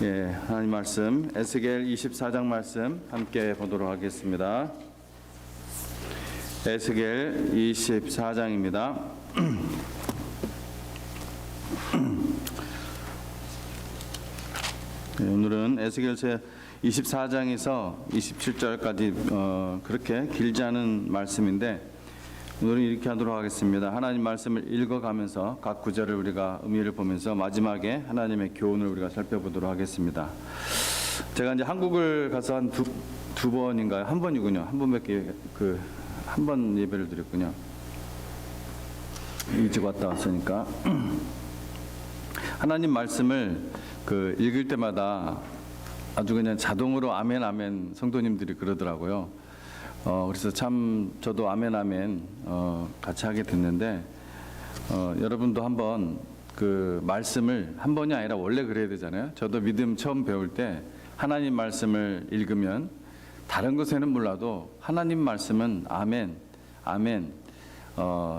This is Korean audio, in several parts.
예, 하나님 말씀 에스겔 24장 말씀 함께 보도록 하겠습니다. 에스겔 24장입니다. 네, 오늘은 에스겔서 24장에서 27절까지 그렇게 길지 않은 말씀인데 오늘은 이렇게 하도록 하겠습니다. 하나님 말씀을 읽어가면서 각 구절을 우리가 의미를 보면서 마지막에 하나님의 교훈을 우리가 살펴보도록 하겠습니다. 제가 이제 한국을 가서 한 두 번인가요? 한 번이군요. 한 번밖에 한 번 예배를 드렸군요. 일찍 왔다 왔으니까 하나님 말씀을 읽을 때마다 아주 그냥 자동으로 아멘 아멘 성도님들이 그러더라고요. 그래서 참 저도 아멘 아멘 같이 하게 됐는데 여러분도 한번 그 말씀을 한 번이 아니라 원래 그래야 되잖아요. 저도 믿음 처음 배울 때 하나님 말씀을 읽으면 다른 것에는 몰라도 하나님 말씀은 아멘 아멘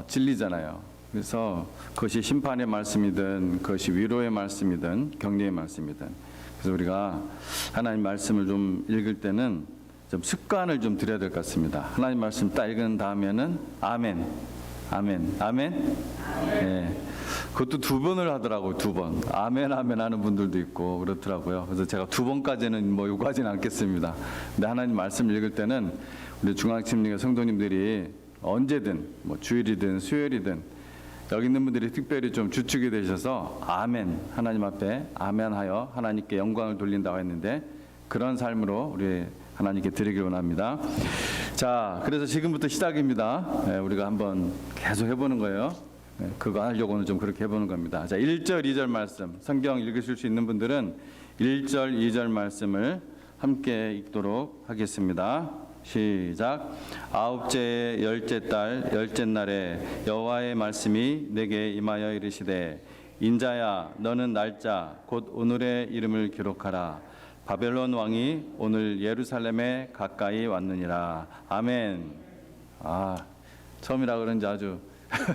진리잖아요. 그래서 그것이 심판의 말씀이든 그것이 위로의 말씀이든 격려의 말씀이든 그래서 우리가 하나님 말씀을 좀 읽을 때는 좀 습관을 좀 들여야 될 것 같습니다. 하나님 말씀 딱 읽은 다음에는 아멘, 아멘, 아멘. 네. 그것도 두 번을 하더라고요. 두 번. 아멘, 아멘 하는 분들도 있고 그렇더라고요. 그래서 제가 두 번까지는 뭐 요구하지는 않겠습니다. 근데 하나님 말씀 읽을 때는 우리 중앙침례교 성도님들이 언제든 뭐 주일이든 수요일이든 여기 있는 분들이 특별히 좀 주축이 되셔서 아멘, 하나님 앞에 아멘하여 하나님께 영광을 돌린다고 했는데 그런 삶으로 우리 하나님께 드리길 원합니다. 자, 그래서 지금부터 시작입니다. 네, 우리가 한번 계속 해보는 거예요. 네, 그거 하려고는 좀 그렇게 해보는 겁니다. 자, 1절, 2절 말씀. 성경 읽으실 수 있는 분들은 1절, 2절 말씀을 함께 읽도록 하겠습니다. 시작. 아홉째 열째 달 열째 날에 여호와의 말씀이 내게 임하여 이르시되 인자야 너는 날짜 곧 오늘의 이름을 기록하라. 바벨론 왕이 오늘 예루살렘에 가까이 왔느니라. 아멘. 처음이라 그런지 아주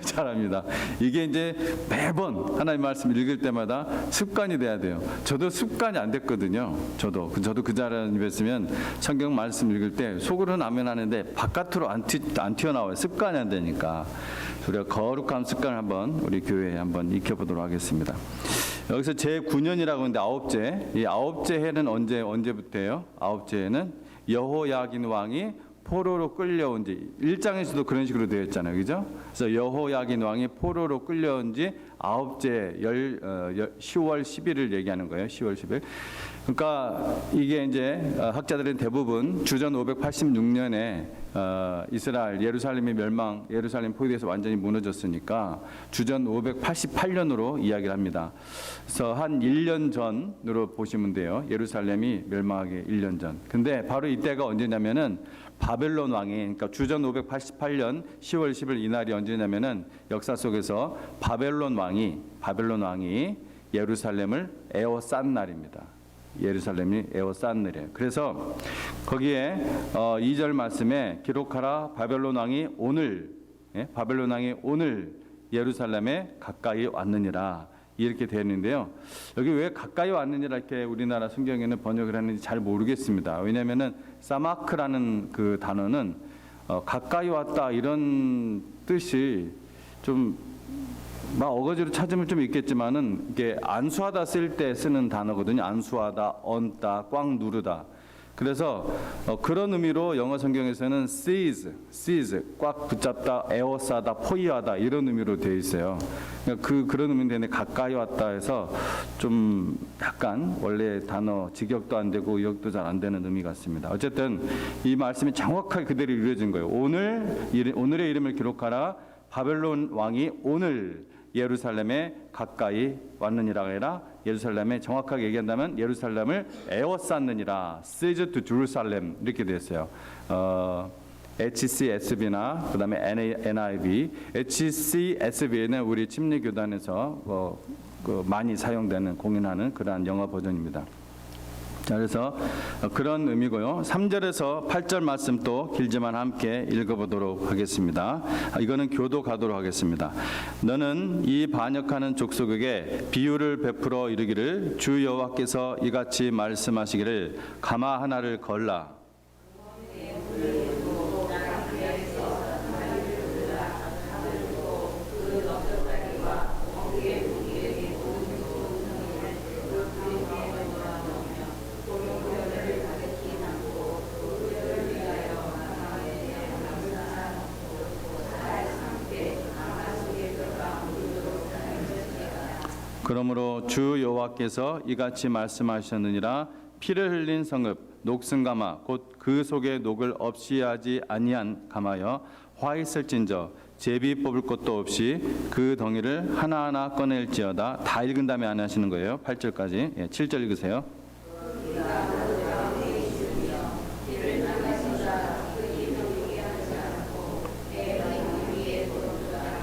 잘합니다. 이게 이제 매번 하나님 말씀 읽을 때마다 습관이 돼야 돼요. 저도 습관이 안 됐거든요. 저도 그 자리에 있으면 성경 말씀 읽을 때 속으로는 아멘 하는데 바깥으로 안 튀어나와요. 습관이 안 되니까. 우리가 거룩한 습관을 한번 우리 교회에 한번 익혀보도록 하겠습니다. 여기서 제9년이라고 하는데 아홉째. 이 아홉째 해는 언제부터예요? 아홉째 해는 여호야긴 왕이 포로로 끌려온 지 1장에서도 그런 식으로 되어 있잖아요. 그죠? 그래서 여호야긴 왕이 포로로 끌려온 지 아홉째 10월 10일을 얘기하는 거예요. 10월 10일. 그러니까 이게 이제 학자들은 대부분 주전 586년에 이스라엘 예루살렘이 예루살렘 포위돼서 완전히 무너졌으니까 주전 588년으로 이야기를 합니다. 그래서 한 1년 전으로 보시면 돼요. 예루살렘이 멸망하기 1년 전. 근데 바로 이때가 언제냐면은 바벨론 왕이, 그러니까 주전 588년 10월 10일 이날이 언제냐면은 역사 속에서 바벨론 왕이 예루살렘을 에워싼 날입니다. 예루살렘이 에워싼 날이에요. 그래서 거기에 2절 말씀에 기록하라. 바벨론 왕이 오늘 예루살렘에 가까이 왔느니라. 이렇게 되어 있는데요. 여기 왜 가까이 왔느니라 이렇게 우리나라 성경에는 번역을 했는지 잘 모르겠습니다. 왜냐하면은 사마크라는 그 단어는 가까이 왔다 이런 뜻이 좀 어거지로 찾으면 좀 있겠지만은 이게 안수하다 쓸 때 쓰는 단어거든요. 안수하다, 얹다, 꽉 누르다. 그래서 그런 의미로 영어 성경에서는 seize, 꽉 붙잡다, 에워싸다, 포위하다 이런 의미로 되어 있어요. 그러니까 그런 의미인데 가까이 왔다 해서 좀 약간 원래 단어 직역도 안 되고 의역도 잘 안 되는 의미 같습니다. 어쨌든 이 말씀이 정확하게 그대로 이루어진 거예요. 오늘의 이름을 기록하라. 바벨론 왕이 오늘 예루살렘에 가까이 왔느니라 해라. 예루살렘에 정확하게 얘기한다면 예루살렘을 에워쌌느니라. Siege to Jerusalem 이렇게 되었어요. HCSB나 그 다음에 NIV. HCSB는 우리 침례교단에서 많이 사용되는 공인하는 그러한 영어 버전입니다. 그래서 그런 의미고요. 3절에서 8절 말씀 또 길지만 함께 읽어보도록 하겠습니다. 이거는 교도 가도록 하겠습니다. 너는 이 반역하는 족속에게 비유를 베풀어 이르기를 주 여호와께서 이같이 말씀하시기를 가마 하나를 걸라. 그러므로 주 여호와께서 이같이 말씀하셨느니라 피를 흘린 성읍 녹슨가마 곧 그 속에 녹을 없이 하지 아니한 가마여 화 있을진저 제비 뽑을 것도 없이 그 덩이를 하나하나 꺼낼지어다. 다 읽은 다음에 안 하시는 거예요. 8절까지. 예, 7절 읽으세요.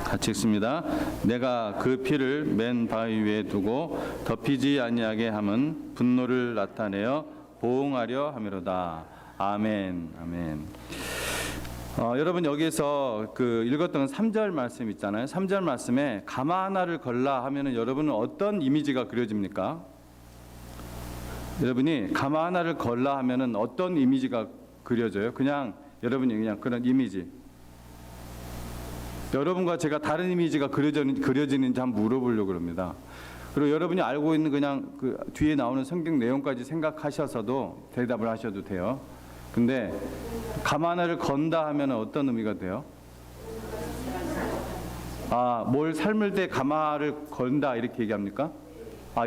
같이 읽습니다. 내가 그 피를 맨 바위 위에 두고 덮이지 아니하게 함은 분노를 나타내어 보응하려 함이로다. 아멘. 아멘. 여러분 여기서 그 읽었던 3절 말씀 있잖아요. 3절 말씀에 가마 하나를 걸라 하면은 여러분은 어떤 이미지가 그려집니까? 여러분이 가마 하나를 걸라 하면은 어떤 이미지가 그려져요? 그냥 여러분이 그냥 그런 이미지. 여러분과 제가 다른 이미지가 그려지는지 한번 물어보려고 합니다. 그리고 여러분이 알고 있는 그냥 그 뒤에 나오는 성경 내용까지 생각하셔서도 대답을 하셔도 돼요. 근데 가마 하나를 건다 하면 어떤 의미가 돼요? 뭘 삶을 때 가마를 건다 이렇게 얘기합니까?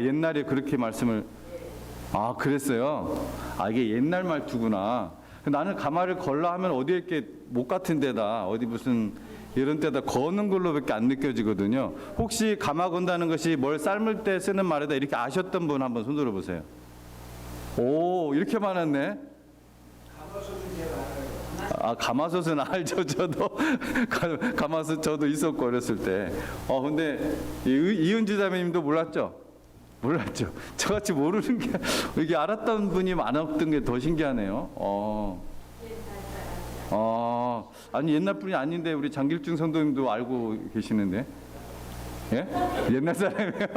옛날에 그렇게 말씀을 그랬어요. 이게 옛날 말투구나. 나는 가마를 걸라 하면 어디 이렇게 목 같은 데다 어디 무슨 이런 데다 거는 걸로밖에 안 느껴지거든요. 혹시 가마 건다는 것이 뭘 삶을 때 쓰는 말이다 이렇게 아셨던 분 한번 손 들어 보세요. 오, 이렇게 많았네. 가마솥은 알죠. 저도 가마솥 저도 있었고 어렸을 때. 근데 이은지 자매님도 몰랐죠? 저같이 모르는 게 이게 알았던 분이 많았던 게 더 신기하네요. 아니 옛날 분이 아닌데 우리 장길중 성도님도 알고 계시는데, 예? 옛날 사람이에요.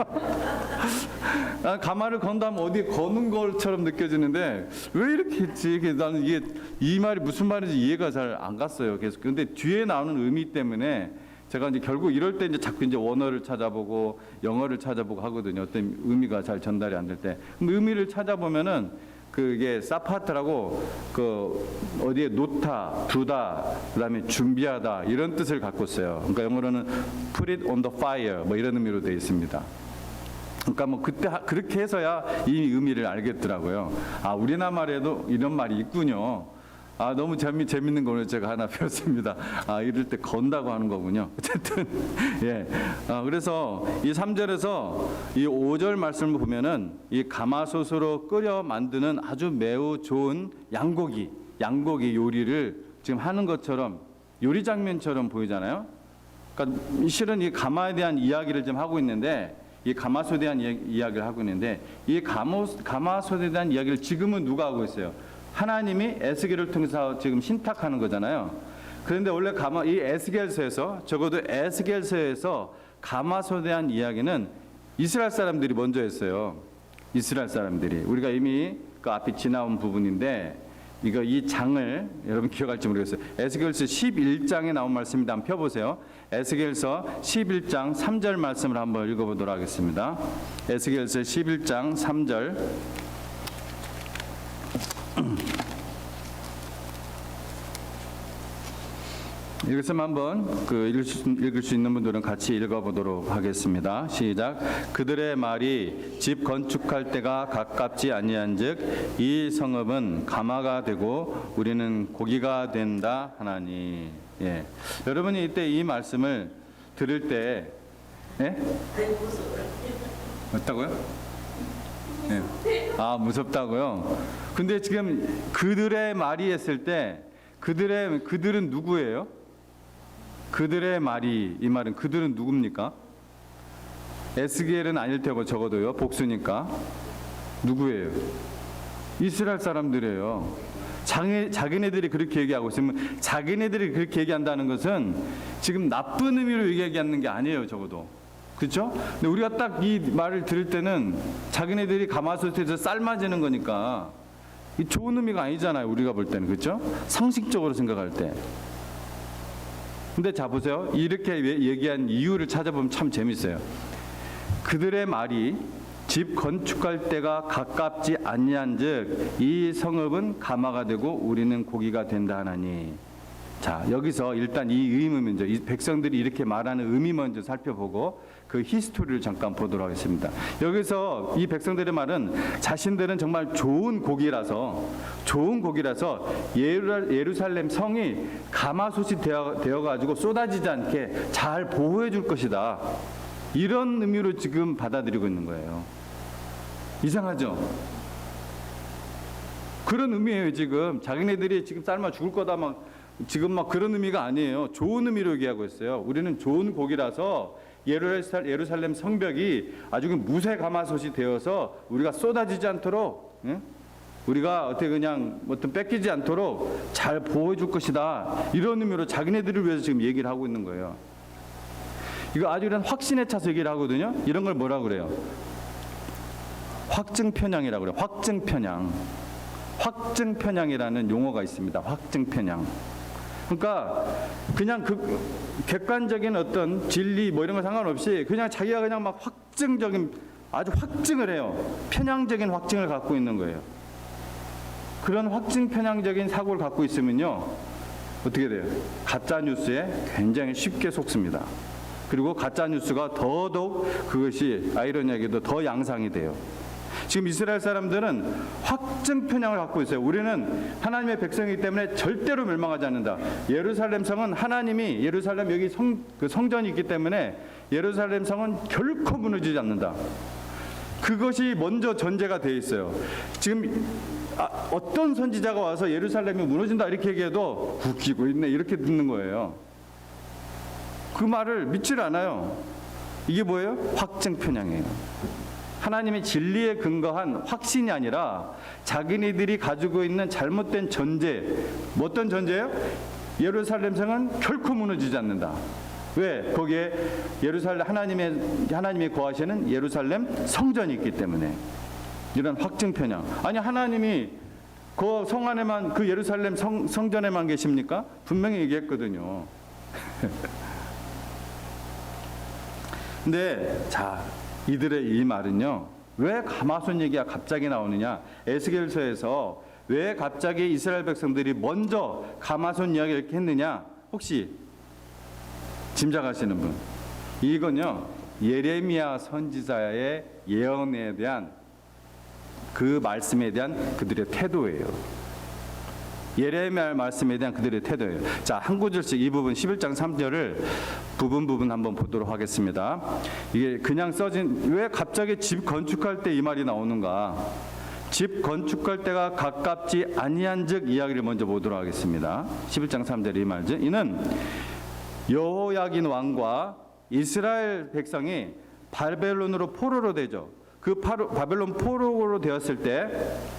난 가마를 건다면 어디에 거는 것처럼 느껴지는데 왜 이렇게 했지? 나는 이게 이 말이 무슨 말인지 이해가 잘 안 갔어요. 계속. 근데 뒤에 나오는 의미 때문에 제가 이제 결국 이럴 때 이제 자꾸 이제 원어를 찾아보고 영어를 찾아보고 하거든요. 어떤 의미가 잘 전달이 안 될 때. 그럼 의미를 찾아보면은 그게 사파트라고 그 어디에 놓다, 두다, 그다음에 준비하다 이런 뜻을 갖고 있어요. 그러니까 영어로는 put it on the fire 뭐 이런 의미로 되어 있습니다. 그러니까 뭐 그때 그렇게 해서야 이 의미를 알겠더라고요. 우리나라 말에도 이런 말이 있군요. 너무 재밌는 거를 제가 하나 배웠습니다. 이럴 때 건다고 하는 거군요. 어쨌든 예. 그래서 이 3절에서 이 5절 말씀을 보면은 이 가마솥으로 끓여 만드는 아주 매우 좋은 양고기 요리를 지금 하는 것처럼 요리 장면처럼 보이잖아요. 그러니까 실은 이 가마에 대한 이야기를 좀 하고 있는데 이 가마솥에 대한 이야기를 하고 있는데 이 가마솥에 대한 이야기를 지금은 누가 하고 있어요? 하나님이 에스겔을 통해서 지금 신탁하는 거잖아요. 그런데 원래 이 에스겔서에서 적어도 에스겔서에서 가마솥에 대한 이야기는 이스라엘 사람들이 먼저 했어요. 이스라엘 사람들이. 우리가 이미 그 앞에 지나온 부분인데 이 장을 여러분 기억할지 모르겠어요. 에스겔서 11장에 나온 말씀입니다. 한번 펴보세요. 에스겔서 11장 3절 말씀을 한번 읽어보도록 하겠습니다. 에스겔서 11장 3절. 이것을 한번 읽을 수 있는 분들은 같이 읽어보도록 하겠습니다. 시작. 그들의 말이 집 건축할 때가 가깝지 아니한즉 이 성읍은 가마가 되고 우리는 고기가 된다 하나니. 예. 여러분이 이때 이 말씀을 들을 때, 예? 어떻다고요? 예. 무섭다고요? 근데 지금 그들의 말이 했을 때 그들은 누구예요? 그들의 말이, 이 말은 그들은 누굽니까? 에스겔은 아닐 테고 적어도요. 복수니까. 누구예요? 이스라엘 사람들이에요. 자기네들이 그렇게 얘기하고 있으면 자기네들이 그렇게 얘기한다는 것은 지금 나쁜 의미로 얘기하는 게 아니에요, 적어도. 그렇죠? 근데 우리가 딱 이 말을 들을 때는 자기네들이 가마솥에서 삶아지는 거니까 이 좋은 의미가 아니잖아요, 우리가 볼 때는. 그렇죠? 상식적으로 생각할 때. 근데 자 보세요. 이렇게 얘기한 이유를 찾아보면 참 재밌어요. 그들의 말이 집 건축할 때가 가깝지 아니한즉 이 성읍은 가마가 되고 우리는 고기가 된다 하나니. 자, 여기서 일단 이 의미 먼저, 이 백성들이 이렇게 말하는 의미 먼저 살펴보고 그 히스토리를 잠깐 보도록 하겠습니다. 여기서 이 백성들의 말은 자신들은 정말 좋은 고기라서 예루살렘 성이 가마솥이 되어가지고 쏟아지지 않게 잘 보호해 줄 것이다. 이런 의미로 지금 받아들이고 있는 거예요. 이상하죠? 그런 의미예요. 지금 자기네들이 지금 삶아 죽을 거다 지금 막 그런 의미가 아니에요. 좋은 의미로 얘기하고 있어요. 우리는 좋은 고기라서 예루살렘 성벽이 아주 무쇠 가마솥이 되어서 우리가 쏟아지지 않도록, 우리가 어떻게 그냥 어떤 뺏기지 않도록 잘 보호해 줄 것이다. 이런 의미로 자기네들을 위해서 지금 얘기를 하고 있는 거예요. 이거 아주 이런 확신에 차서 얘기를 하거든요. 이런 걸 뭐라고 그래요? 확증편향이라고 그래요. 확증편향이라는 용어가 있습니다. 확증편향. 그러니까 그냥 그 객관적인 어떤 진리 뭐 이런 거 상관없이 그냥 자기가 그냥 막 아주 확증을 해요. 편향적인 확증을 갖고 있는 거예요. 그런 확증 편향적인 사고를 갖고 있으면요, 어떻게 돼요? 가짜 뉴스에 굉장히 쉽게 속습니다. 그리고 가짜 뉴스가 더더욱 그것이 아이러니하게도 더 양상이 돼요. 지금 이스라엘 사람들은 확증 편향을 갖고 있어요. 우리는 하나님의 백성이기 때문에 절대로 멸망하지 않는다. 예루살렘 성은 하나님이 예루살렘 여기 성전이 있기 때문에 예루살렘 성은 결코 무너지지 않는다. 그것이 먼저 전제가 돼 있어요. 지금 어떤 선지자가 와서 예루살렘이 무너진다 이렇게 얘기해도 웃기고 있네 이렇게 듣는 거예요. 그 말을 믿질 않아요. 이게 뭐예요? 확증 편향이에요. 하나님의 진리에 근거한 확신이 아니라 자기네들이 가지고 있는 잘못된 전제. 어떤 전제예요? 예루살렘 성은 결코 무너지지 않는다. 왜? 거기에 하나님이 거하시는 예루살렘 성전이 있기 때문에. 이런 확증 편향. 아니 하나님이 그 성 안에만 그 예루살렘 성전에만 계십니까? 분명히 얘기했거든요. 근데 자, 이들의 이 말은요, 왜 가마솥 얘기가 갑자기 나오느냐? 에스겔서에서 왜 갑자기 이스라엘 백성들이 먼저 가마솥 이야기를 이렇게 했느냐? 혹시 짐작하시는 분? 이건요, 예레미야 선지자의 예언에 대한 그 말씀에 대한 그들의 태도예요. 예레미야 말씀에 대한 그들의 태도예요. 자, 한 구절씩 이 부분 11장 3절을 부분 한번 보도록 하겠습니다. 이게 그냥 써진, 왜 갑자기 집 건축할 때 이 말이 나오는가? 집 건축할 때가 가깝지 아니한즉 이야기를 먼저 보도록 하겠습니다. 11장 3절 이 말이죠. 이는 여호야긴 왕과 이스라엘 백성이 바벨론으로 포로로 되죠. 그 바벨론 포로로 되었을 때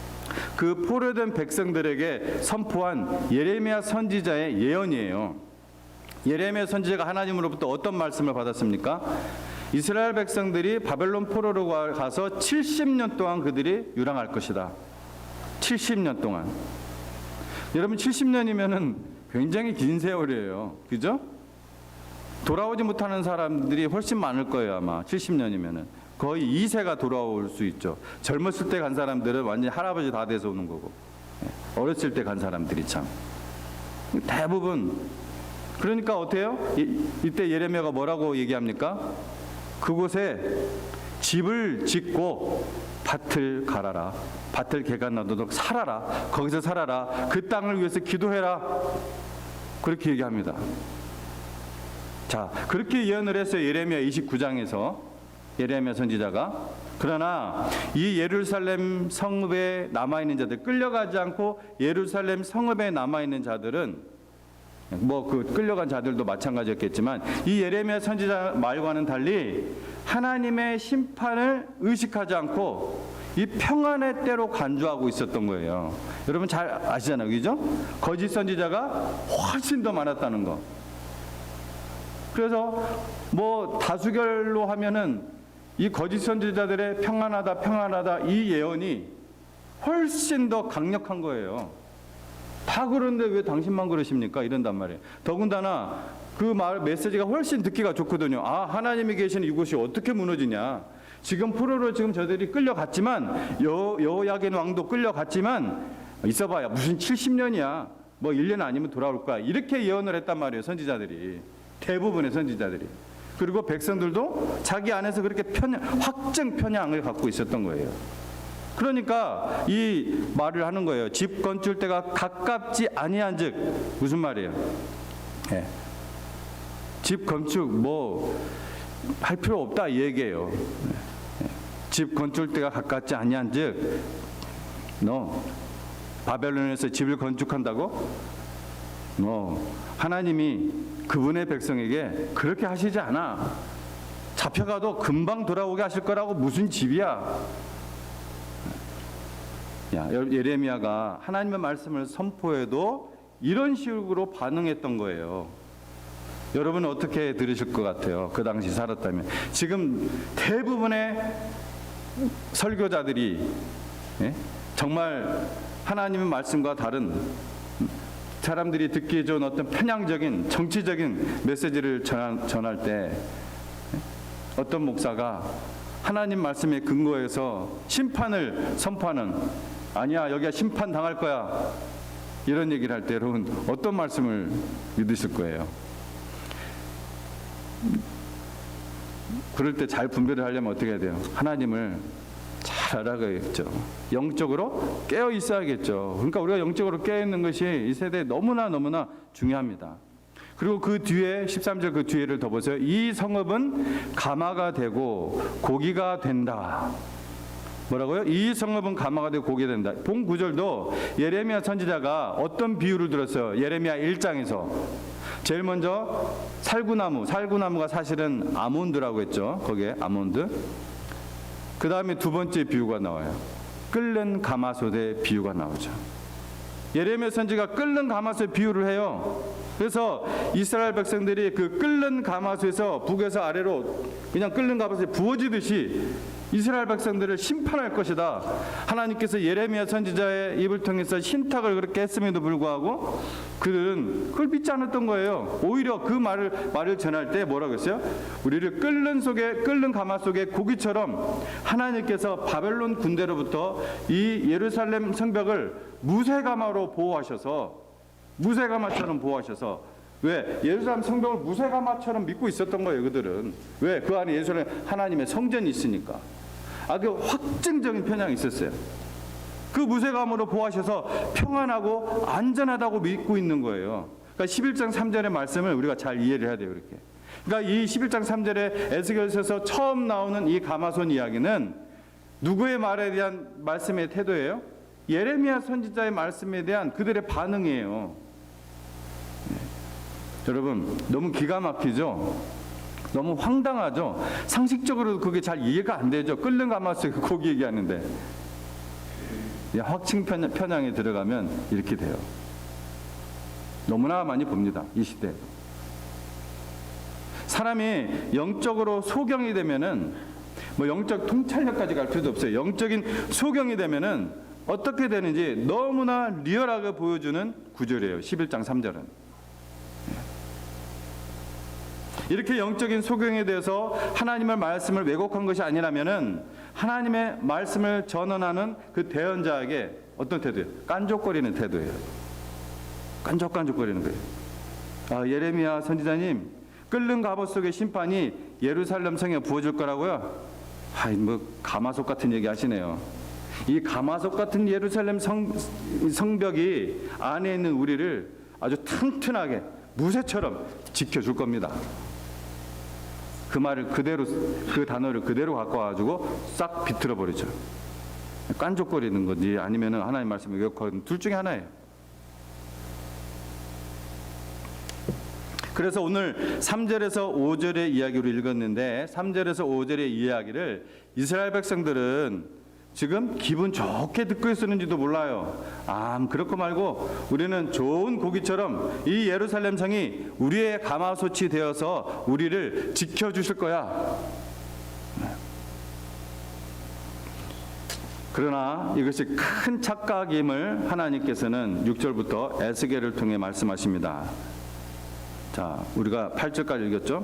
그 포로된 백성들에게 선포한 예레미야 선지자의 예언이에요. 예레미야 선지자가 하나님으로부터 어떤 말씀을 받았습니까? 이스라엘 백성들이 바벨론 포로로 가서 70년 동안 그들이 유랑할 것이다. 70년 동안. 여러분 70년이면은 굉장히 긴 세월이에요. 그죠? 돌아오지 못하는 사람들이 훨씬 많을 거예요, 아마. 70년이면은. 거의 2세가 돌아올 수 있죠. 젊었을 때 간 사람들은 완전히 할아버지 다 돼서 오는 거고, 어렸을 때 간 사람들이 참 대부분. 그러니까 어때요? 이때 예레미야가 뭐라고 얘기합니까? 그곳에 집을 짓고 밭을 갈아라. 밭을 개가 나도록 살아라. 거기서 살아라. 그 땅을 위해서 기도해라. 그렇게 얘기합니다. 자, 그렇게 예언을 했어요. 예레미야 29장에서 예레미야 선지자가. 그러나 이 예루살렘 성읍에 남아있는 자들, 끌려가지 않고 예루살렘 성읍에 남아있는 자들은 뭐 그 끌려간 자들도 마찬가지였겠지만 이 예레미야 선지자 말과는 달리 하나님의 심판을 의식하지 않고 이 평안의 때로 간주하고 있었던 거예요. 여러분 잘 아시잖아요, 그죠? 거짓 선지자가 훨씬 더 많았다는 거. 그래서 뭐 다수결로 하면은 이 거짓 선지자들의 평안하다, 평안하다 이 예언이 훨씬 더 강력한 거예요. 다 그런데 왜 당신만 그러십니까? 이런단 말이에요. 더군다나 그 말 메시지가 훨씬 듣기가 좋거든요. 아, 하나님이 계시는 이곳이 어떻게 무너지냐? 지금 포로로 지금 저들이 끌려갔지만 여호야긴 왕도 끌려갔지만 있어봐야 무슨 70년이야. 뭐 1년 아니면 돌아올 거야. 이렇게 예언을 했단 말이에요. 선지자들이. 대부분의 선지자들이. 그리고 백성들도 자기 안에서 그렇게 확증 편향을 갖고 있었던 거예요. 그러니까 이 말을 하는 거예요. 집 건축 때가 가깝지 아니한즉 무슨 말이에요? 네. 집 건축 뭐 할 필요 없다 이 얘기예요. 네. 집 건축 때가 가깝지 아니한즉 너 바벨론에서 집을 건축한다고? 너 하나님이 그분의 백성에게 그렇게 하시지 않아. 잡혀가도 금방 돌아오게 하실 거라고 무슨 집이야. 예레미야가 하나님의 말씀을 선포해도 이런 식으로 반응했던 거예요. 여러분은 어떻게 들으실 것 같아요? 그 당시 살았다면. 지금 대부분의 설교자들이 정말 하나님의 말씀과 다른 사람들이 듣기에 좋은 어떤 편향적인 정치적인 메시지를 전할 때 어떤 목사가 하나님 말씀에 근거해서 심판을 선포하는 아니야 여기가 심판 당할 거야 이런 얘기를 할 때 여러분 어떤 말씀을 믿으실 거예요? 그럴 때 잘 분별을 하려면 어떻게 해야 돼요? 하나님을 잘 알아가야겠죠. 영적으로 깨어 있어야겠죠. 그러니까 우리가 영적으로 깨어 있는 것이 이 세대에 너무나 중요합니다. 그리고 그 뒤에 13절 그 뒤에를 더 보세요. 이 성읍은 가마가 되고 고기가 된다. 뭐라고요? 이 성읍은 가마가 되고 고기가 된다. 본 구절도 예레미야 선지자가 어떤 비유를 들었어요? 예레미야 1장에서 제일 먼저 살구나무가 사실은 아몬드라고 했죠. 거기에 아몬드. 그 다음에 두 번째 비유가 나와요. 끓는 가마솥의 비유가 나오죠. 예레미야 선지가 끓는 가마솥 비유를 해요. 그래서 이스라엘 백성들이 그 끓는 가마솥에서 북에서 아래로 그냥 끓는 가마솥에 부어지듯이 이스라엘 백성들을 심판할 것이다. 하나님께서 예레미야 선지자의 입을 통해서 신탁을 그렇게 했음에도 불구하고 그들은 그걸 믿지 않았던 거예요. 오히려 그 말을 전할 때 뭐라고 했어요? 우리를 끓는 가마 속의 고기처럼 하나님께서 바벨론 군대로부터 이 예루살렘 성벽을 무쇠가마로 보호하셔서 무쇠가마처럼 보호하셔서 왜? 예루살렘 성벽을 무쇠가마처럼 믿고 있었던 거예요. 그들은. 왜? 그 안에 예루살렘 하나님의 성전이 있으니까. 그 확증적인 편향이 있었어요. 그 무쇠감으로 보호하셔서 평안하고 안전하다고 믿고 있는 거예요. 그러니까 11장 3절의 말씀을 우리가 잘 이해를 해야 돼요. 이렇게. 그러니까 이 11장 3절에 에스겔서에서 처음 나오는 이 가마손 이야기는 누구의 말에 대한 말씀의 태도예요? 예레미야 선지자의 말씀에 대한 그들의 반응이에요. 여러분 너무 기가 막히죠? 너무 황당하죠? 상식적으로도 그게 잘 이해가 안 되죠? 끓는 가마솥에 고기 얘기하는데 확증 편향에 들어가면 이렇게 돼요. 너무나 많이 봅니다. 이 시대에. 사람이 영적으로 소경이 되면은 뭐 영적 통찰력까지 갈 필요도 없어요. 영적인 소경이 되면은 어떻게 되는지 너무나 리얼하게 보여주는 구절이에요. 11장 3절은. 이렇게 영적인 소경에 대해서 하나님의 말씀을 왜곡한 것이 아니라면은 하나님의 말씀을 전언하는 그 대언자에게 어떤 태도예요? 깐족거리는 태도예요. 깐족거리는 거예요. 예레미야 선지자님, 끓는 갑옷 속의 심판이 예루살렘 성에 부어질 거라고요? 뭐 가마솥 같은 얘기 하시네요. 이 가마솥 같은 예루살렘 성벽이 안에 있는 우리를 아주 튼튼하게 무쇠처럼 지켜줄 겁니다. 그 말을 그대로, 그 단어를 그대로 갖고 와가지고 싹 비틀어 버리죠. 깐족거리는 건지 아니면은 하나님 말씀을 왜곡하는 둘 중에 하나예요. 그래서 오늘 3절에서 5절의 이야기로 읽었는데 3절에서 5절의 이야기를 이스라엘 백성들은 지금 기분 좋게 듣고 있었는지도 몰라요. 그럴 거 말고 우리는 좋은 고기처럼 이 예루살렘 성이 우리의 가마솥이 되어서 우리를 지켜주실 거야. 그러나 이것이 큰 착각임을 하나님께서는 6절부터 에스겔을 통해 말씀하십니다. 자, 우리가 8절까지 읽었죠?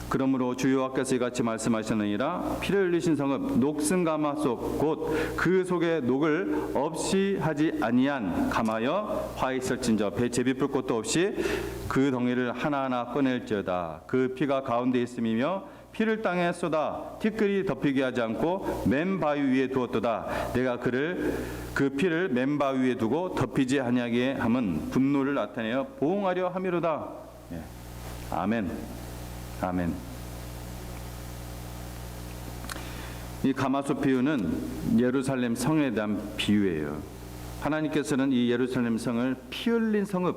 그러므로 주 여호와께서 이같이 말씀하시느니라. 피를 흘리신 성읍 녹슨 가마솥 곧 그 속에 녹을 없이 하지 아니한 가마여 화 있을진저 배 제비풀 곳도 없이 그 덩이를 하나하나 꺼낼지어다. 그 피가 가운데 있음이며 피를 땅에 쏟아 티끌이 덮이게 하지 않고 맨 바위 위에 두었도다. 내가 그 피를 맨 바위 위에 두고 덮이지 아니하게 함은 분노를 나타내어 보응하려 함이로다. 예. 아멘. 아멘. 이 가마솥 비유는 예루살렘 성에 대한 비유예요. 하나님께서는 이 예루살렘 성을 피 흘린 성읍,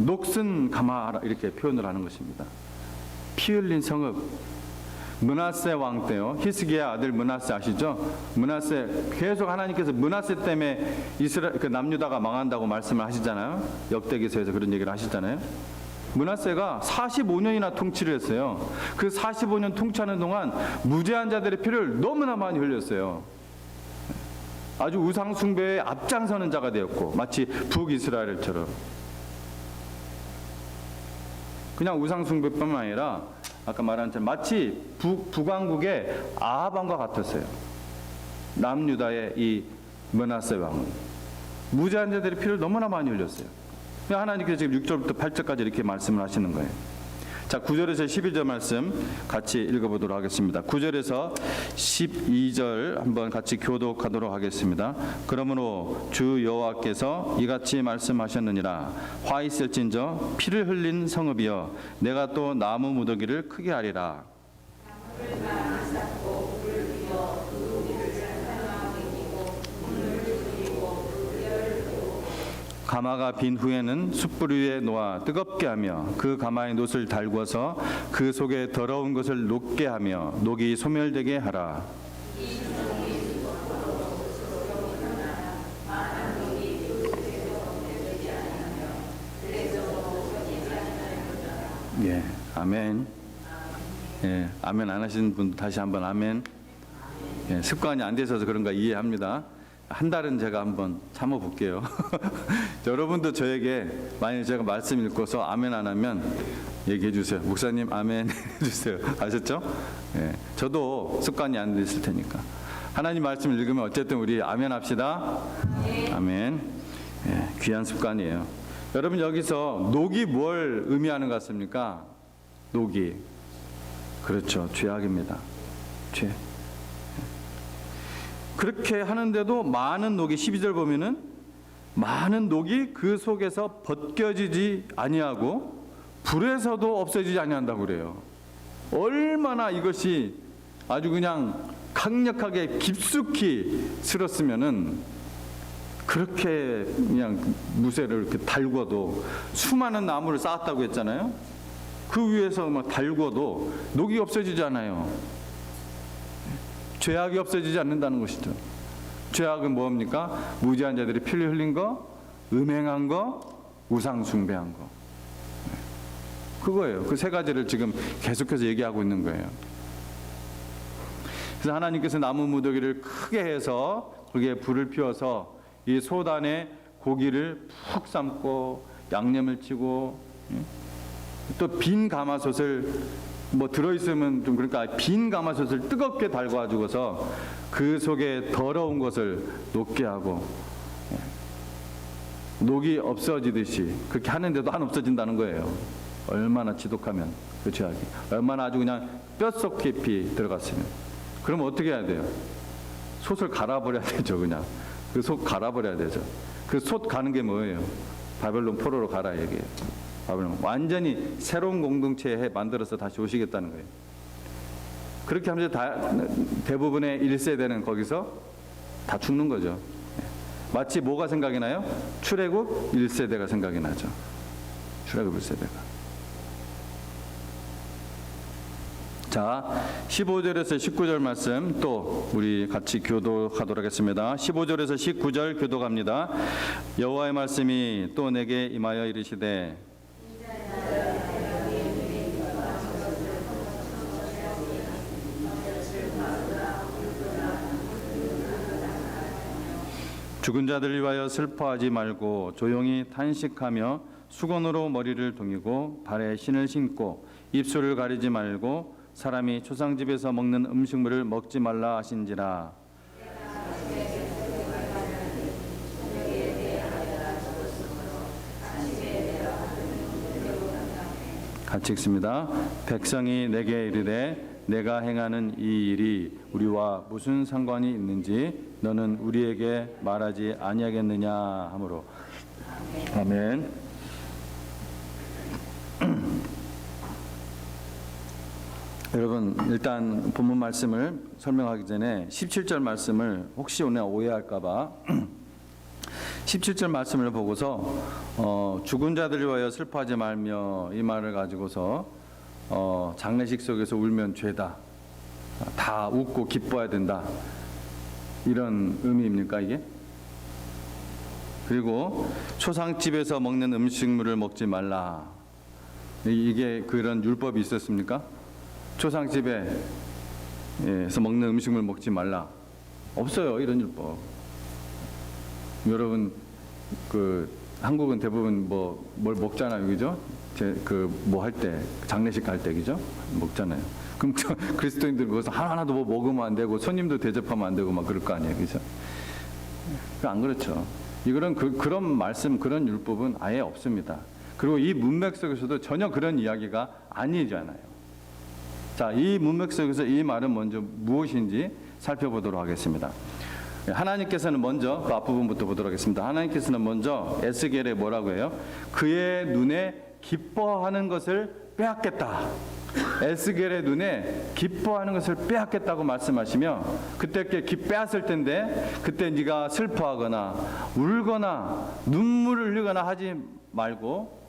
녹슨 가마 이렇게 표현을 하는 것입니다. 피 흘린 성읍. 므낫세 왕 때요. 히스기야 아들 므낫세 아시죠? 므낫세 계속 하나님께서 므낫세 때문에 이스라엘 그 남유다가 망한다고 말씀을 하시잖아요. 역대기서에서 그런 얘기를 하시잖아요. 므낫세가 45년이나 통치를 했어요. 그 45년 통치하는 동안 무죄한 자들의 피를 너무나 많이 흘렸어요. 아주 우상 숭배에 앞장서는 자가 되었고 마치 북이스라엘처럼 그냥 우상 숭배뿐만 아니라 아까 말한 것처럼 마치 북왕국의 아합 왕과 같았어요. 남유다의 이 므낫세 왕은 무죄한 자들의 피를 너무나 많이 흘렸어요. 하나님께서 지금 6절부터 8절까지 이렇게 말씀을 하시는 거예요. 자, 9절에서 12절 말씀 같이 읽어보도록 하겠습니다. 9절에서 12절 한번 같이 교독하도록 하겠습니다. 그러므로 주 여호와께서 이같이 말씀하셨느니라. 화 있을진저 피를 흘린 성읍이여 내가 또 나무 무더기를 크게 하리라. 가마가 빈 후에는 숯불 위에 놓아 뜨겁게 하며 그 가마에 놋을 달궈서 그 속에 더러운 것을 녹게 하며 녹이 소멸되게 하라. 예, 아멘. 예, 아멘 안 하시는 분 다시 한번 아멘. 예, 습관이 안 되셔서 그런가 이해합니다. 한 달은 제가 한번 참아볼게요. 여러분도 저에게 만약에 제가 말씀 읽고서 아멘 안 하면 얘기해 주세요. 목사님 아멘 해주세요. 아셨죠? 예, 저도 습관이 안 됐을 테니까. 하나님 말씀 읽으면 어쨌든 우리 아멘 합시다. 아멘. 예, 귀한 습관이에요. 여러분 여기서 녹이 뭘 의미하는 것 같습니까? 녹이. 그렇죠. 죄악입니다. 죄. 그렇게 하는데도 많은 녹이 12절 보면은 많은 녹이 그 속에서 벗겨지지 아니하고 불에서도 없어지지 아니한다고 그래요. 얼마나 이것이 아주 그냥 강력하게 깊숙이 쓸었으면은 그렇게 그냥 무쇠를 이렇게 달궈도 수많은 나무를 쌓았다고 했잖아요. 그 위에서 막 달궈도 녹이 없어지지 않아요. 죄악이 없어지지 않는다는 것이죠. 죄악은 뭡니까? 무죄한 자들이 피를 흘린 거, 음행한 거, 우상 숭배한 거. 그거예요. 그 세 가지를 지금 계속해서 얘기하고 있는 거예요. 그래서 하나님께서 나무 무더기를 크게 해서 거기에 불을 피워서 이 솥 안에 고기를 푹 삶고 양념을 치고 또 빈 가마솥을 뭐 들어있으면 좀 그러니까 빈 가마솥을 뜨겁게 달궈가지고서 그 속에 더러운 것을 녹게 하고 녹이 없어지듯이 그렇게 하는데도 안 없어진다는 거예요. 얼마나 지독하면 그 죄악이 얼마나 아주 그냥 뼛속 깊이 들어갔으면 그럼 어떻게 해야 돼요? 솥을 갈아버려야 되죠. 그냥 그 솥 갈아버려야 되죠. 그 솥 가는 게 뭐예요? 바벨론 포로로 가라 얘기예요. 완전히 새로운 공동체에 만들어서 다시 오시겠다는 거예요. 그렇게 하면서 대부분의 1세대는 거기서 다 죽는 거죠. 마치 뭐가 생각이 나요? 출애굽 1세대가 생각이 나죠. 출애굽 1세대가. 자, 15절에서 19절 말씀 또 우리 같이 교독하도록 하겠습니다. 15절에서 19절 교독합니다. 여호와의 말씀이 또 내게 임하여 이르시되 죽은 자들을 위하여 슬퍼하지 말고 조용히 탄식하며 수건으로 머리를 동이고 발에 신을 신고 입술을 가리지 말고 사람이 초상집에서 먹는 음식물을 먹지 말라 하신지라. 같이 읽습니다. 백성이 내게 이르되 내가 행하는 이 일이 우리와 무슨 상관이 있는지 너는 우리에게 말하지 아니하겠느냐 하므로. 아멘. 여러분, 일단 본문 말씀을 설명하기 전에 17절 말씀을 혹시 오늘 오해할까 봐 17절 말씀을 보고서 죽은 자들을 위하여 슬퍼하지 말며 이 말을 가지고서 장례식 속에서 울면 죄다, 다 웃고 기뻐해야 된다, 이런 의미입니까 이게? 그리고 초상집에서 먹는 음식물을 먹지 말라, 이게 그런 율법이 있었습니까? 초상집에서 먹는 음식물 먹지 말라, 없어요 이런 율법. 여러분 그 한국은 대부분 뭘 먹잖아요, 그죠? 뭐 할 때, 장례식 갈 때, 그죠? 먹잖아요. 그럼 그리스도인들 그것을 하나하나도 뭐 먹으면 안 되고 손님도 대접하면 안 되고 막 그럴 거 아니에요, 그죠? 안 그렇죠. 이거는 그런 말씀, 그런 율법은 아예 없습니다. 그리고 이 문맥 속에서도 전혀 그런 이야기가 아니잖아요. 자, 이 문맥 속에서 이 말은 먼저 무엇인지 살펴보도록 하겠습니다. 하나님께서는 먼저 그 앞부분부터 보도록 하겠습니다. 하나님께서는 먼저 에스겔에 뭐라고 해요? 그의 눈에 기뻐하는 것을 빼앗겠다. 에스겔의 눈에 기뻐하는 것을 빼앗겠다고 말씀하시며, 그때 빼앗을 텐데 그때 네가 슬퍼하거나 울거나 눈물을 흘리거나 하지 말고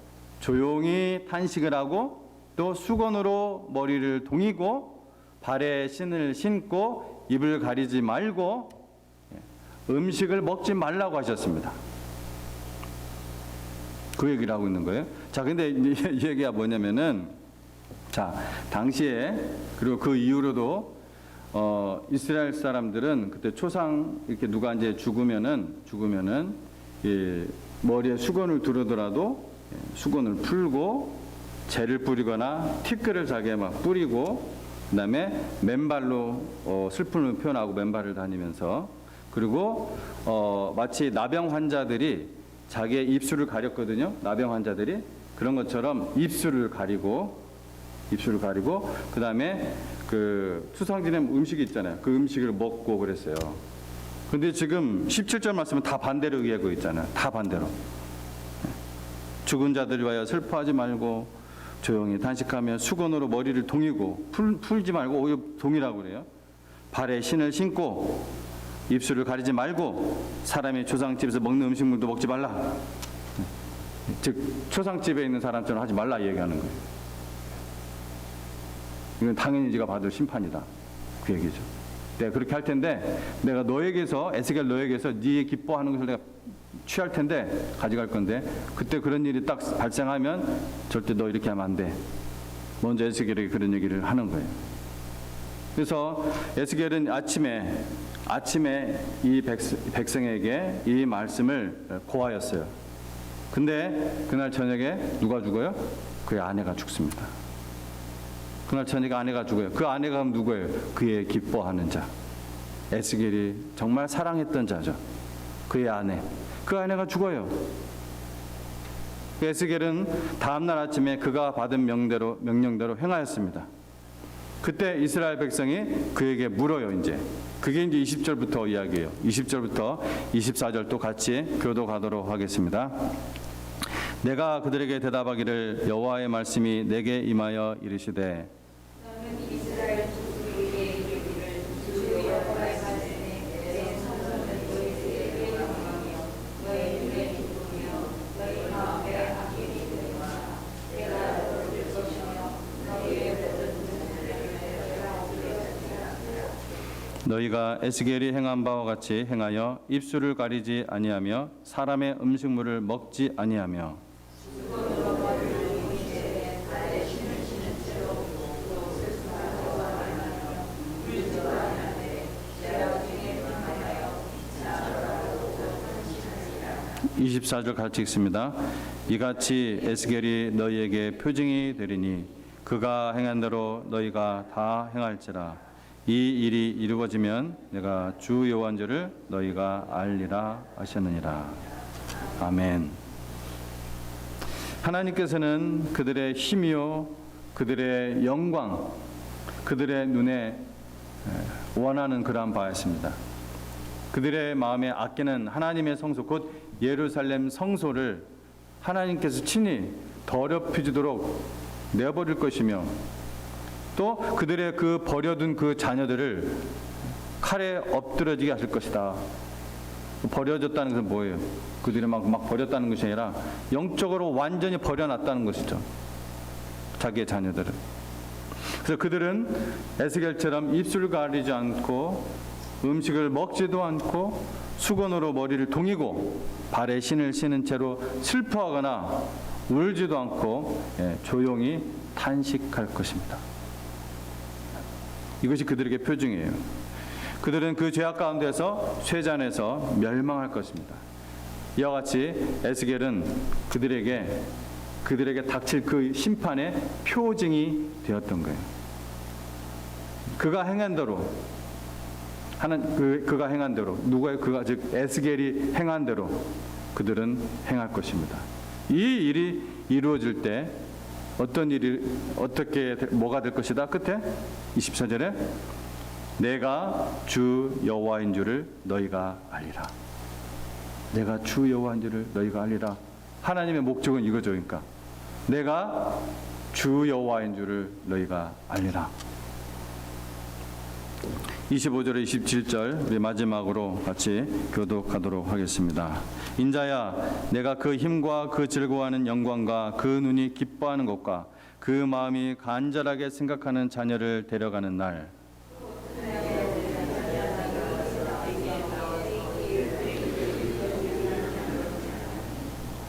조용히 탄식을 하고 또 수건으로 머리를 동이고 발에 신을 신고 입을 가리지 말고 음식을 먹지 말라고 하셨습니다. 그 얘기를 하고 있는 거예요. 자, 근데 이 얘기가 뭐냐면은, 자, 당시에 그리고 그 이후로도 이스라엘 사람들은 그때 초상 이렇게 누가 이제 죽으면은 머리에 수건을 두르더라도 수건을 풀고 재를 뿌리거나 티끌을 자기에 막 뿌리고, 그다음에 맨발로 슬픔을 표현하고 맨발을 다니면서, 그리고 마치 나병 환자들이 자기의 입술을 가렸거든요. 나병 환자들이 그런 것처럼 입술을 가리고 그다음에 그 추상진의 음식이 있잖아요. 그 음식을 먹고 그랬어요. 근데 지금 17절 말씀은 다 반대로 의하고 있잖아요. 다 반대로. 죽은 자들 위하여 슬퍼하지 말고 조용히 탄식하며 수건으로 머리를 동이고, 풀지 말고 오히려 동이라고 그래요. 발에 신을 신고 입술을 가리지 말고 사람이 초상집에서 먹는 음식물도 먹지 말라. 즉 초상집에 있는 사람처럼 하지 말라 얘기하는 거예요. 이건 당연히 네가 받을 심판이다, 그 얘기죠. 내가 그렇게 할 텐데 내가 너에게서, 에스겔 너에게서 네 기뻐하는 것을 내가 취할 텐데 가져갈 건데, 그때 그런 일이 딱 발생하면 절대 너 이렇게 하면 안 돼. 먼저 에스겔에게 그런 얘기를 하는 거예요. 그래서 에스겔은 아침에 이 백성에게 이 말씀을 고하였어요. 근데 그날 저녁에 누가 죽어요? 그의 아내가 죽습니다. 그날 저녁에 아내가 죽어요. 그 아내가 누구예요? 그의 기뻐하는 자, 에스겔이 정말 사랑했던 자죠. 그의 아내, 그 아내가 죽어요. 에스겔은 다음날 아침에 그가 받은 명령대로 행하였습니다. 그때 이스라엘 백성이 그에게 물어요. 이제 그게 이제 20절부터 이야기예요. 20절부터 24절 또 같이 교독하도록 하겠습니다. 내가 그들에게 대답하기를 여호와의 말씀이 내게 임하여 이르시되 너희가 에스겔이 행한 바와 같이 행하여 입술을 가리지 아니하며 사람의 음식물을 먹지 아니하며 (24절) 같이 읽습니다. 이같이 에스겔이 너희에게 표징이 되리니 그가 행한 대로 너희가 다 행할지라. 이 일이 이루어지면 내가 주 여호와인 줄을 너희가 알리라 하셨느니라. 아멘. 하나님께서는 그들의 힘이요 그들의 영광, 그들의 눈에 원하는 그러한 바였습니다. 그들의 마음에 아끼는 하나님의 성소, 곧 예루살렘 성소를 하나님께서 친히 더럽혀지도록 내버릴 것이며, 또 그들의 그 버려둔 그 자녀들을 칼에 엎드러지게 하실 것이다. 버려졌다는 것은 뭐예요? 그들이 막 버렸다는 것이 아니라 영적으로 완전히 버려놨다는 것이죠. 자기의 자녀들을. 그래서 그들은 에스겔처럼 입술을 가리지 않고 음식을 먹지도 않고 수건으로 머리를 동이고 발에 신을 신은 채로 슬퍼하거나 울지도 않고 조용히 탄식할 것입니다. 이것이 그들에게 표징이에요. 그들은 그 죄악 가운데서 쇠잔에서 멸망할 것입니다. 이와 같이 에스겔은 그들에게 닥칠 그 심판의 표징이 되었던 거예요. 그가 행한 대로 그가 행한 대로, 그가 즉 에스겔이 행한 대로 그들은 행할 것입니다. 이 일이 이루어질 때 뭐가 될 것이다? 끝에 24절에 내가 주 여호와인 줄을 너희가 알리라. 내가 주 여호와인 줄을 너희가 알리라. 하나님의 목적은 이거죠. 그러니까 내가 주 여호와인 줄을 너희가 알리라. 25절에 27절 우리 마지막으로 같이 교독하도록 하겠습니다. 인자야, 내가 그 힘과 그 즐거워하는 영광과 그 눈이 기뻐하는 것과 그 마음이 간절하게 생각하는 자녀를 데려가는 날,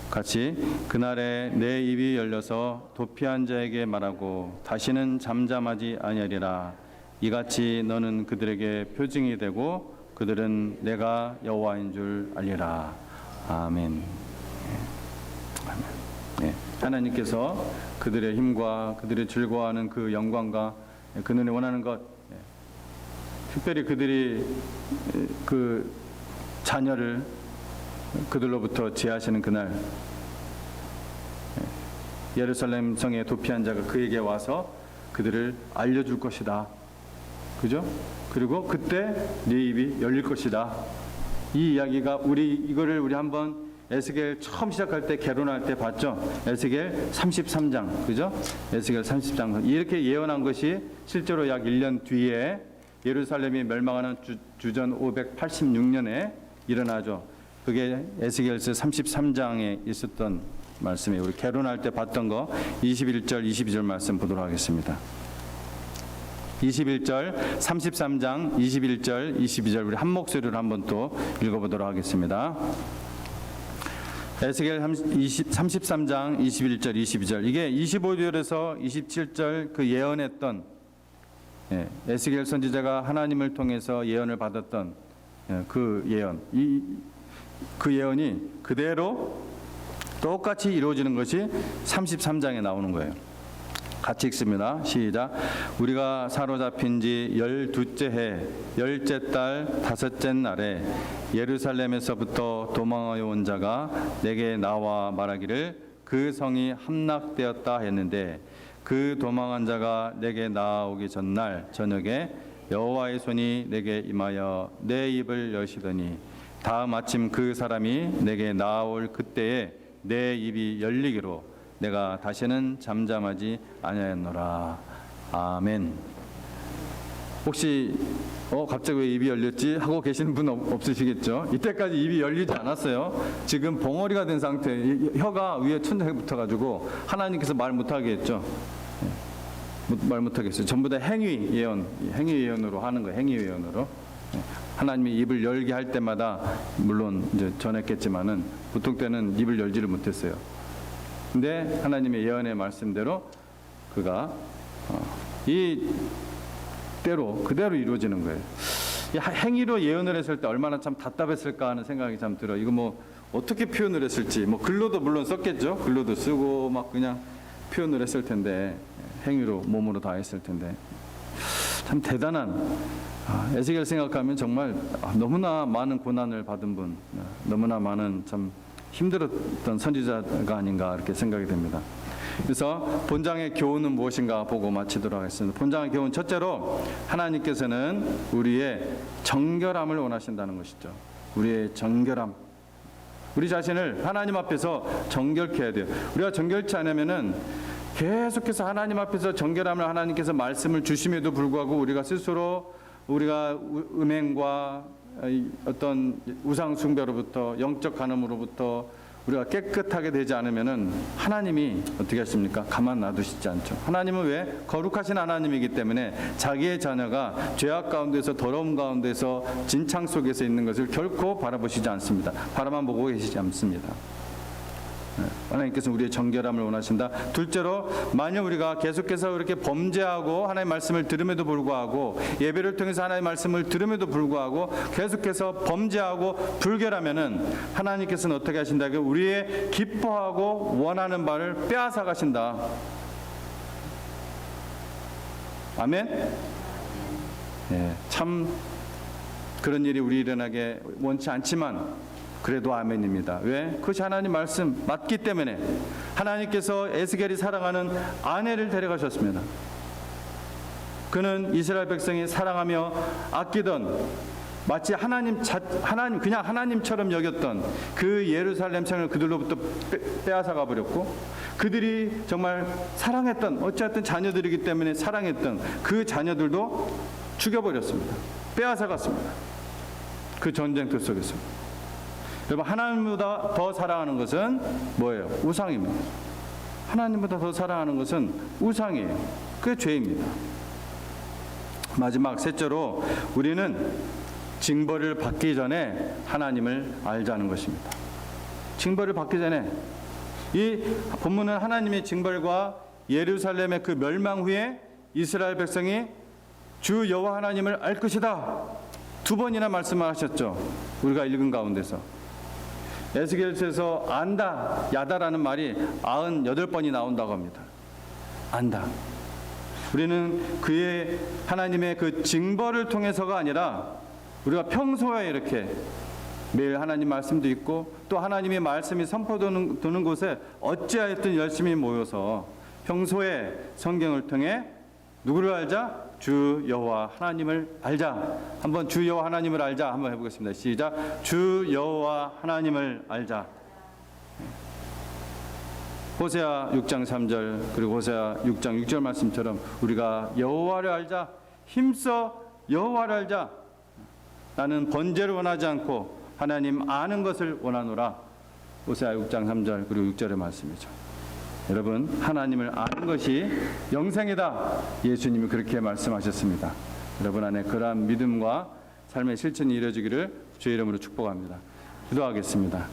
같이 그날에 내 입이 열려서 도피한 자에게 말하고 다시는 잠잠하지 아니하리라. 이같이 너는 그들에게 표징이 되고 그들은 내가 여호와인 줄 알리라. 아멘. 네. 하나님께서 그들의 힘과 그들의 즐거워하는 그 영광과 그 눈에 원하는 것, 특별히 그들이 그 자녀를 그들로부터 제하시는 그날, 예루살렘 성에 도피한 자가 그에게 와서 그들을 알려줄 것이다. 그죠? 그리고 그때 네 입이 열릴 것이다. 이 이야기가 이거를 우리 한번 에스겔 처음 시작할 때 개론할 때 봤죠? 에스겔 33장, 그죠? 에스겔 30장 이렇게 예언한 것이 실제로 약 1년 뒤에 예루살렘이 멸망하는 주전 586년에 일어나죠. 그게 에스겔서 33장에 있었던 말씀이에요. 우리 개론할 때 봤던 거 21절, 22절 말씀 보도록 하겠습니다. 21절, 33장, 21절, 22절 우리 한 목소리로 한번 또 읽어보도록 하겠습니다. 에스겔 33장 21절, 22절 이게 25절에서 27절 그 예언했던 에스겔 선지자가 하나님을 통해서 예언을 받았던 그 예언, 그 예언이 그대로 똑같이 이루어지는 것이 33장에 나오는 거예요. 같이 읽습니다. 시작. 우리가 사로잡힌 지 12째 해 10째 달 5째 날에 예루살렘에서부터 도망하여 온 자가 내게 나와 말하기를 그 성이 함락되었다 했는데 그 도망한 자가 내게 나오기 전날 저녁에 여호와의 손이 내게 임하여 내 입을 여시더니 다음 아침 그 사람이 내게 나올 그때에 내 입이 열리기로 내가 다시는 잠잠하지 아니하였노라. 아멘. 혹시 갑자기 왜 입이 열렸지 하고 계시는 분 없으시겠죠? 이때까지 입이 열리지 않았어요. 지금 벙어리가 된 상태, 혀가 위에 천장에 붙어가지고 하나님께서 말 못하게 했죠. 말 못하겠어요. 전부 다 행위 예언으로 하는 거예요. 행위 예언으로. 하나님이 입을 열게 할 때마다 물론 이제 전했겠지만은 보통 때는 입을 열지를 못했어요. 근데 하나님의 예언의 말씀대로 그가 이 때로 그대로 이루어지는 거예요. 이 행위로 예언을 했을 때 얼마나 참 답답했을까 하는 생각이 참 들어. 이거 뭐 어떻게 표현을 했을지, 뭐 글로도 물론 썼겠죠. 글로도 쓰고 막 그냥 표현을 했을 텐데, 행위로 몸으로 다 했을 텐데 참 대단한, 에스겔 생각하면 정말 너무나 많은 고난을 받은 분, 너무나 많은 참 힘들었던 선지자가 아닌가 이렇게 생각이 됩니다. 그래서 본장의 교훈은 무엇인가 보고 마치도록 하겠습니다. 본장의 교훈, 첫째로 하나님께서는 우리의 정결함을 원하신다는 것이죠. 우리의 정결함, 우리 자신을 하나님 앞에서 정결케 해야 돼요. 우리가 정결치 않으면은 계속해서 하나님 앞에서 정결함을 하나님께서 말씀을 주심에도 불구하고 우리가 스스로 우리가 음행과 어떤 우상 숭배로부터 영적 간음으로부터 우리가 깨끗하게 되지 않으면은 하나님이 어떻게 하십니까? 가만 놔두시지 않죠. 하나님은 왜? 거룩하신 하나님이기 때문에 자기의 자녀가 죄악 가운데서 더러움 가운데서 진창 속에서 있는 것을 결코 바라보시지 않습니다. 바라만 보고 계시지 않습니다. 하나님께서 우리의 정결함을 원하신다. 둘째로, 만약 우리가 계속해서 그렇게 범죄하고 하나님의 말씀을 들음에도 불구하고 예배를 통해서 하나님의 말씀을 들음에도 불구하고 계속해서 범죄하고 불결하면은 하나님께서는 어떻게 하신다? 우리의 기뻐하고 원하는 바를 빼앗아 가신다. 아멘? 네, 참 그런 일이 우리 일어나게 원치 않지만 그래도 아멘입니다. 왜? 그것이 하나님 말씀 맞기 때문에 하나님께서 에스겔이 사랑하는 아내를 데려가셨습니다. 그는 이스라엘 백성이 사랑하며 아끼던, 마치 하나님 그냥 하나님처럼 여겼던 그 예루살렘 성을 그들로부터 빼앗아 가버렸고, 그들이 정말 사랑했던, 어찌됐든 자녀들이기 때문에 사랑했던 그 자녀들도 죽여버렸습니다. 빼앗아 갔습니다. 그 전쟁터 속에서. 여러분, 하나님보다 더 사랑하는 것은 뭐예요? 우상입니다. 하나님보다 더 사랑하는 것은 우상이에요. 그게 죄입니다. 마지막 셋째로, 우리는 징벌을 받기 전에 하나님을 알자는 것입니다. 징벌을 받기 전에, 이 본문은 하나님의 징벌과 예루살렘의 그 멸망 후에 이스라엘 백성이 주 여호와 하나님을 알 것이다, 두 번이나 말씀을 하셨죠. 우리가 읽은 가운데서 에스겔서에서 안다, 야다라는 말이 98번이 나온다고 합니다. 안다. 우리는 그의 하나님의 그 징벌을 통해서가 아니라 우리가 평소에 이렇게 매일 하나님 말씀도 있고 또 하나님의 말씀이 선포되는 곳에 어찌하였든 열심히 모여서 평소에 성경을 통해 누구를 알자? 주 여호와 하나님을 알자. 한번 주 여호와 하나님을 알자 한번 해보겠습니다. 시작. 주 여호와 하나님을 알자. 호세아 6장 3절 그리고 호세아 6장 6절 말씀처럼 우리가 여호와를 알자, 힘써 여호와를 알자. 나는 번제를 원하지 않고 하나님 아는 것을 원하노라. 호세아 6장 3절 그리고 6절의 말씀이죠. 여러분, 하나님을 아는 것이 영생이다. 예수님이 그렇게 말씀하셨습니다. 여러분 안에 그러한 믿음과 삶의 실천이 이루어지기를 주의 이름으로 축복합니다. 기도하겠습니다.